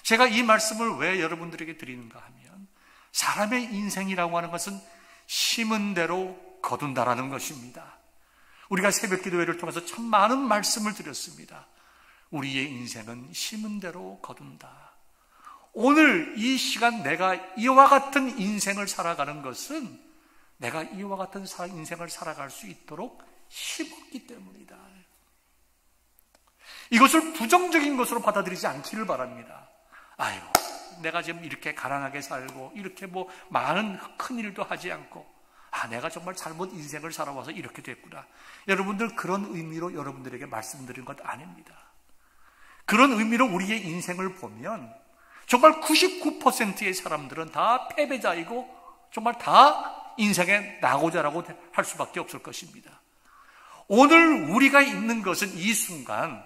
제가 이 말씀을 왜 여러분들에게 드리는가 하면, 사람의 인생이라고 하는 것은 심은 대로 거둔다라는 것입니다. 우리가 새벽 기도회를 통해서 참 많은 말씀을 드렸습니다. 우리의 인생은 심은 대로 거둔다. 오늘 이 시간 내가 이와 같은 인생을 살아가는 것은 내가 이와 같은 인생을 살아갈 수 있도록 심었기 때문이다. 이것을 부정적인 것으로 받아들이지 않기를 바랍니다. 내가 지금 이렇게 가난하게 살고 이렇게 뭐 많은 큰 일도 하지 않고 내가 정말 잘못 인생을 살아와서 이렇게 됐구나. 여러분들 그런 의미로 여러분들에게 말씀드린 것 아닙니다. 그런 의미로 우리의 인생을 보면 정말 99%의 사람들은 다 패배자이고 정말 다 인생의 낙오자라고 할 수밖에 없을 것입니다. 오늘 우리가 있는 것은 이 순간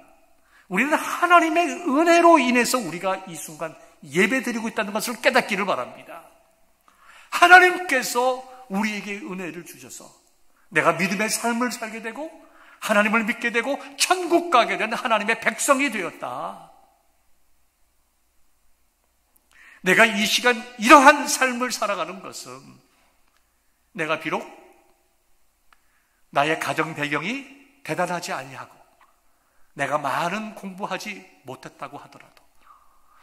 우리는 하나님의 은혜로 인해서 우리가 이 순간 예배드리고 있다는 것을 깨닫기를 바랍니다. 하나님께서 우리에게 은혜를 주셔서 내가 믿음의 삶을 살게 되고 하나님을 믿게 되고 천국 가게 된 하나님의 백성이 되었다. 내가 이 시간 이러한 삶을 살아가는 것은 내가 비록 나의 가정 배경이 대단하지 아니하고 내가 많은 공부하지 못했다고 하더라도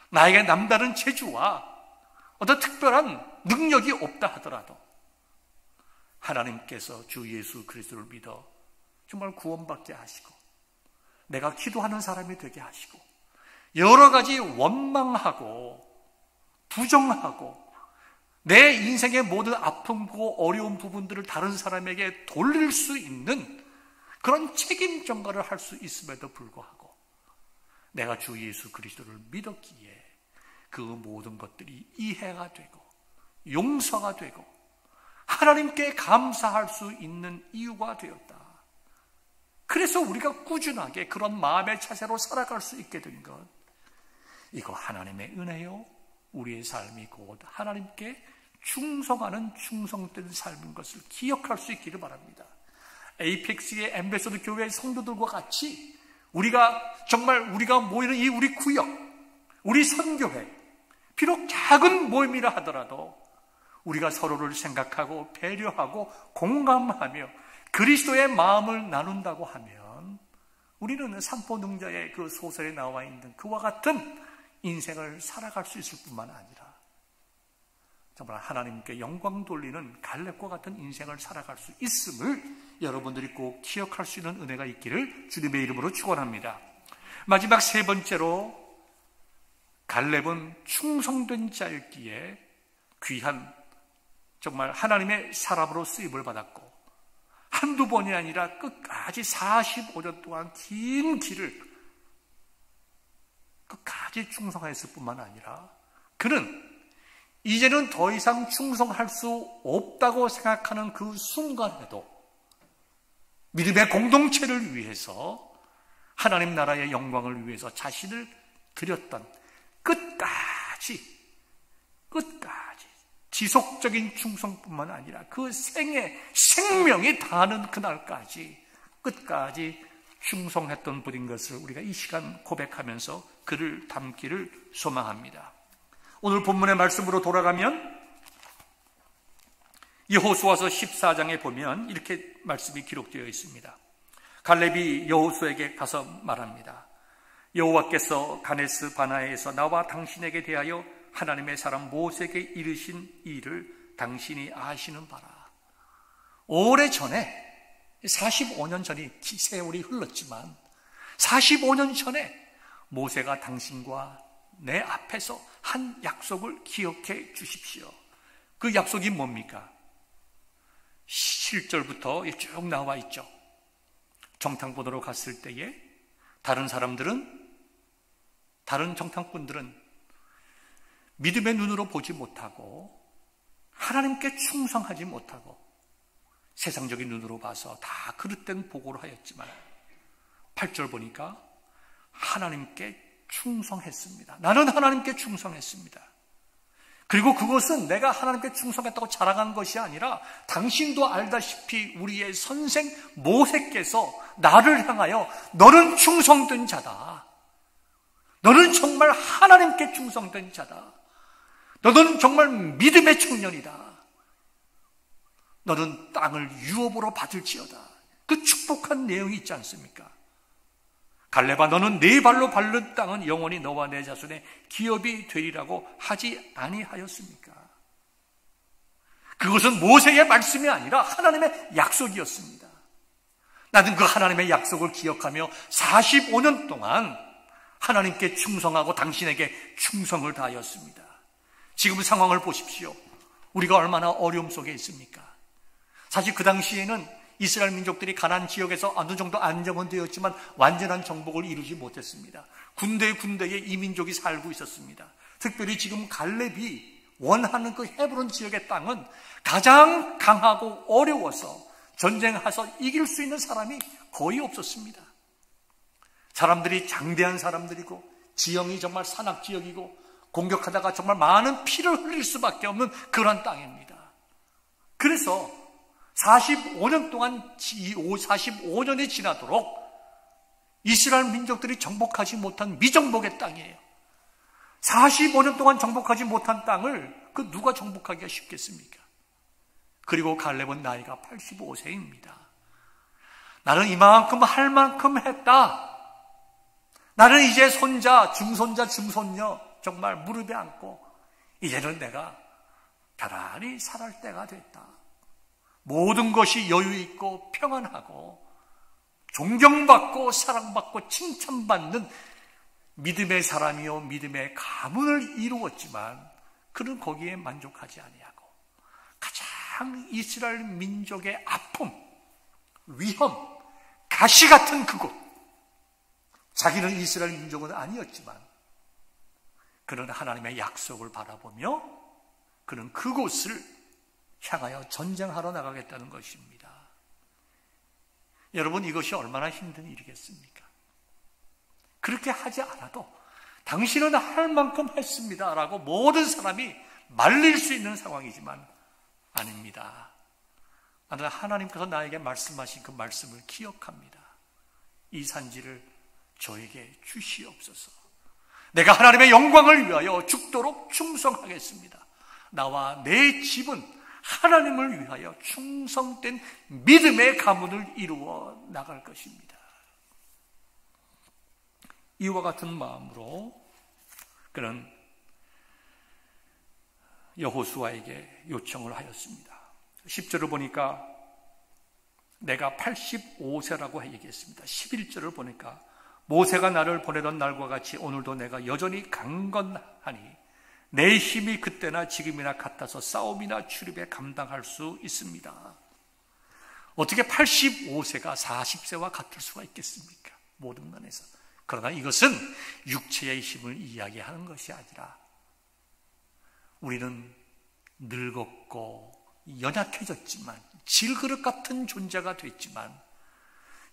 나에게 남다른 재주와 어떤 특별한 능력이 없다 하더라도 하나님께서 주 예수 그리스도를 믿어 정말 구원받게 하시고 내가 기도하는 사람이 되게 하시고 여러 가지 원망하고 부정하고 내 인생의 모든 아픔과 어려운 부분들을 다른 사람에게 돌릴 수 있는 그런 책임 전가를 할 수 있음에도 불구하고 내가 주 예수 그리스도를 믿었기에 그 모든 것들이 이해가 되고 용서가 되고 하나님께 감사할 수 있는 이유가 되었다. 그래서 우리가 꾸준하게 그런 마음의 자세로 살아갈 수 있게 된 것, 이거 하나님의 은혜요, 우리의 삶이 곧 하나님께 충성하는 충성된 삶인 것을 기억할 수 있기를 바랍니다. 에이펙스의 엠베서드 교회 성도들과 같이 우리가 모이는 이 우리 구역, 우리 선교회, 비록 작은 모임이라 하더라도 우리가 서로를 생각하고 배려하고 공감하며 그리스도의 마음을 나눈다고 하면 우리는 산포능자의 그 소설에 나와 있는 그와 같은 인생을 살아갈 수 있을 뿐만 아니라 정말 하나님께 영광 돌리는 갈렙과 같은 인생을 살아갈 수 있음을 여러분들이 꼭 기억할 수 있는 은혜가 있기를 주님의 이름으로 축원합니다. 마지막 세 번째로, 갈렙은 충성된 자였기에 귀한 정말 하나님의 사람으로 쓰임을 받았고 한두 번이 아니라 끝까지 45년 동안 긴 길을 끝까지 충성했을 뿐만 아니라 그는 이제는 더 이상 충성할 수 없다고 생각하는 그 순간에도 믿음의 공동체를 위해서 하나님 나라의 영광을 위해서 자신을 드렸던 끝까지 지속적인 충성뿐만 아니라 그 생명이 다하는 그날까지 끝까지 충성했던 분인 것을 우리가 이 시간 고백하면서 그를 닮기를 소망합니다. 오늘 본문의 말씀으로 돌아가면 여호수아서 14장에 보면 이렇게 말씀이 기록되어 있습니다. 갈렙이 여호수아에게 가서 말합니다. 여호와께서 가네스 바나에서 나와 당신에게 대하여 하나님의 사람 모세에게 이르신 일을 당신이 아시는 바라. 오래전에 45년 전이 세월이 흘렀지만 45년 전에 모세가 당신과 내 앞에서 한 약속을 기억해 주십시오. 그 약속이 뭡니까? 7절부터 쭉 나와 있죠. 정탐꾼으로 갔을 때에 다른 정탐꾼들은 믿음의 눈으로 보지 못하고 하나님께 충성하지 못하고 세상적인 눈으로 봐서 다 그릇된 보고를 하였지만 8절 보니까 하나님께 충성했습니다. 나는 하나님께 충성했습니다. 그리고 그것은 내가 하나님께 충성했다고 자랑한 것이 아니라 당신도 알다시피 우리의 선생 모세께서 나를 향하여 너는 충성된 자다. 너는 정말 하나님께 충성된 자다. 너는 정말 믿음의 청년이다. 너는 땅을 유업으로 받을지어다. 그 축복한 내용이 있지 않습니까? 갈렙아, 너는 네 발로 밟는 땅은 영원히 너와 내 자손의 기업이 되리라고 하지 아니하였습니까? 그것은 모세의 말씀이 아니라 하나님의 약속이었습니다. 나는 그 하나님의 약속을 기억하며 45년 동안 하나님께 충성하고 당신에게 충성을 다하였습니다. 지금 상황을 보십시오. 우리가 얼마나 어려움 속에 있습니까? 사실 그 당시에는 이스라엘 민족들이 가나안 지역에서 어느 정도 안정은 되었지만 완전한 정복을 이루지 못했습니다. 군데군데에 이민족이 살고 있었습니다. 특별히 지금 갈렙이 원하는 그 헤브론 지역의 땅은 가장 강하고 어려워서 전쟁해서 이길 수 있는 사람이 거의 없었습니다. 사람들이 장대한 사람들이고 지형이 정말 산악지역이고 공격하다가 정말 많은 피를 흘릴 수밖에 없는 그런 땅입니다. 그래서 45년 동안 45년이 지나도록 이스라엘 민족들이 정복하지 못한 미정복의 땅이에요. 45년 동안 정복하지 못한 땅을 그 누가 정복하기가 쉽겠습니까? 그리고 갈렙은 나이가 85세입니다. 나는 이만큼 할 만큼 했다. 나는 이제 손자, 중손자, 증손녀 정말 무릎에 안고 이제는 내가 편안히 살할 때가 됐다. 모든 것이 여유 있고 평안하고 존경받고 사랑받고 칭찬받는 믿음의 사람이요 믿음의 가문을 이루었지만 그는 거기에 만족하지 아니하고 가장 이스라엘 민족의 아픔, 위험, 가시 같은 그곳, 자기는 이스라엘 민족은 아니었지만 그는 하나님의 약속을 바라보며 그는 그곳을 향하여 전쟁하러 나가겠다는 것입니다. 여러분, 이것이 얼마나 힘든 일이겠습니까? 그렇게 하지 않아도 당신은 할 만큼 했습니다 라고 모든 사람이 말릴 수 있는 상황이지만 아닙니다. 나는 하나님께서 나에게 말씀하신 그 말씀을 기억합니다. 이 산지를 저에게 주시옵소서. 내가 하나님의 영광을 위하여 죽도록 충성하겠습니다. 나와 내 집은 하나님을 위하여 충성된 믿음의 가문을 이루어 나갈 것입니다. 이와 같은 마음으로 그는 여호수아에게 요청을 하였습니다. 10절을 보니까 내가 85세라고 얘기했습니다. 11절을 보니까 모세가 나를 보내던 날과 같이 오늘도 내가 여전히 강건하니 내 힘이 그때나 지금이나 같아서 싸움이나 출입에 감당할 수 있습니다. 어떻게 85세가 40세와 같을 수가 있겠습니까? 모든 면에서. 그러나 이것은 육체의 힘을 이야기하는 것이 아니라 우리는 늙었고 연약해졌지만 질그릇 같은 존재가 됐지만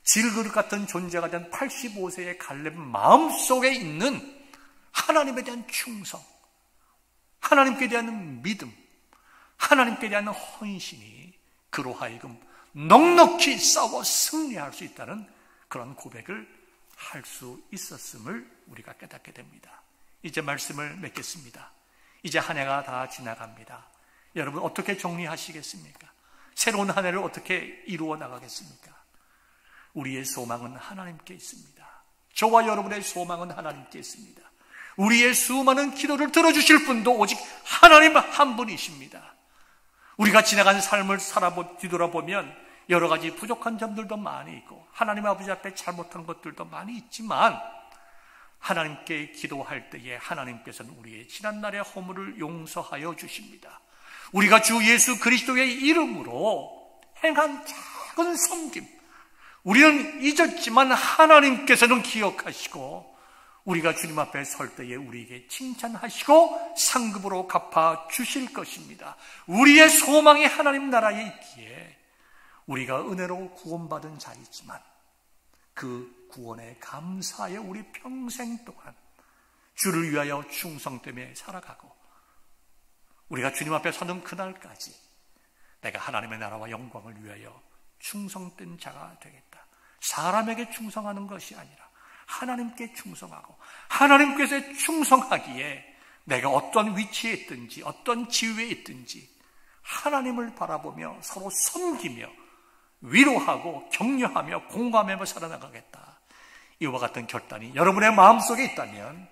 질그릇 같은 존재가 된 85세의 갈렙 마음속에 있는 하나님에 대한 충성, 하나님께 대한 믿음, 하나님께 대한 헌신이 그로 하여금 넉넉히 싸워 승리할 수 있다는 그런 고백을 할 수 있었음을 우리가 깨닫게 됩니다. 이제 말씀을 맺겠습니다. 이제 한 해가 다 지나갑니다. 여러분 어떻게 정리하시겠습니까? 새로운 한 해를 어떻게 이루어 나가겠습니까? 우리의 소망은 하나님께 있습니다. 저와 여러분의 소망은 하나님께 있습니다. 우리의 수많은 기도를 들어주실 분도 오직 하나님 한 분이십니다. 우리가 지나간 삶을 뒤돌아보면 여러 가지 부족한 점들도 많이 있고 하나님 아버지 앞에 잘못한 것들도 많이 있지만 하나님께 기도할 때에 하나님께서는 우리의 지난날의 허물을 용서하여 주십니다. 우리가 주 예수 그리스도의 이름으로 행한 작은 섬김, 우리는 잊었지만 하나님께서는 기억하시고 우리가 주님 앞에 설 때에 우리에게 칭찬하시고 상급으로 갚아 주실 것입니다. 우리의 소망이 하나님 나라에 있기에 우리가 은혜로 구원받은 자이지만 그 구원에 감사하여 우리 평생 동안 주를 위하여 충성되며 살아가고 우리가 주님 앞에 서는 그날까지 내가 하나님의 나라와 영광을 위하여 충성된 자가 되겠다. 사람에게 충성하는 것이 아니라 하나님께 충성하고 하나님께서 충성하기에 내가 어떤 위치에 있든지 어떤 지위에 있든지 하나님을 바라보며 서로 섬기며 위로하고 격려하며 공감하며 살아나가겠다. 이와 같은 결단이 여러분의 마음속에 있다면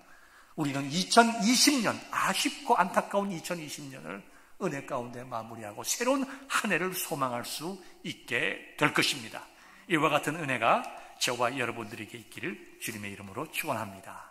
우리는 2020년, 아쉽고 안타까운 2020년을 은혜 가운데 마무리하고 새로운 한 해를 소망할 수 있게 될 것입니다. 이와 같은 은혜가 저와 여러분들에게 있기를 주님의 이름으로 축원합니다.